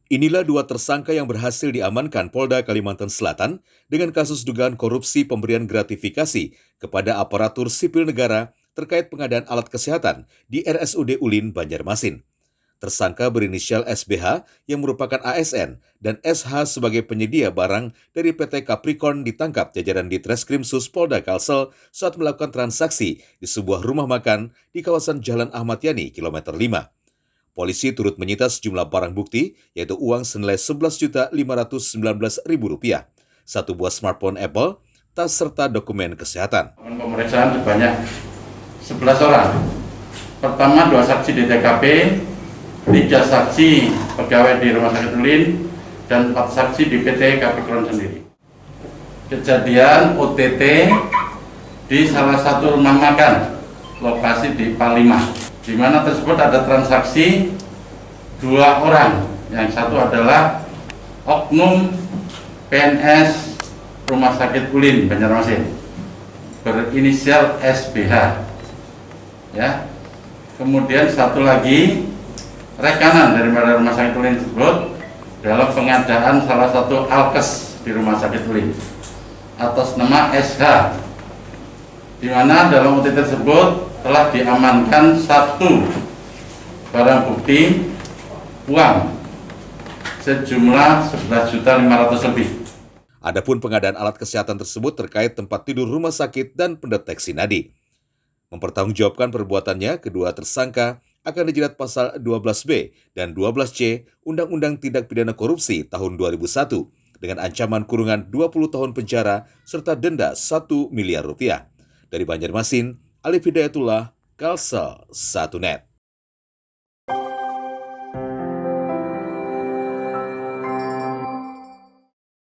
Inilah dua tersangka yang berhasil diamankan Polda Kalimantan Selatan dengan kasus dugaan korupsi pemberian gratifikasi kepada aparatur sipil negara terkait pengadaan alat kesehatan di RSUD Ulin, Banjarmasin. Tersangka berinisial SBH yang merupakan ASN dan SH sebagai penyedia barang dari PT Capricorn ditangkap jajaran di Treskrimsus Polda Kalsel saat melakukan transaksi di sebuah rumah makan di kawasan Jalan Ahmad Yani, kilometer 5. Polisi turut menyita sejumlah barang bukti, yaitu uang senilai Rp11.519.000, satu buah smartphone Apple, tas serta dokumen kesehatan. Pemeriksaan sebanyak 11 orang. Pertama, 2 saksi di TKP, 3 saksi pegawai di Rumah Sakit Ulin, dan 4 saksi di PT Capricorn sendiri. Kejadian OTT di salah satu rumah makan, lokasi di Palima, di mana tersebut ada transaksi 2 orang. Yang satu adalah oknum PNS Rumah Sakit Ulin, Banjarmasin, berinisial SBH. Ya. Kemudian satu lagi rekanan daripada Rumah Sakit Ulin tersebut dalam pengadaan salah satu alkes di Rumah Sakit Ulin atas nama SH, di mana dalam OTT tersebut telah diamankan satu barang bukti uang sejumlah 11.500.000 lebih. Adapun pengadaan alat kesehatan tersebut terkait tempat tidur rumah sakit dan pendeteksi nadi. Mempertanggungjawabkan perbuatannya, kedua tersangka akan dijerat pasal 12B dan 12C Undang-Undang Tindak Pidana Korupsi tahun 2001 dengan ancaman kurungan 20 tahun penjara serta denda Rp1 miliar. Dari Banjarmasin, Alif Hidayatullah, Kalsel 1net.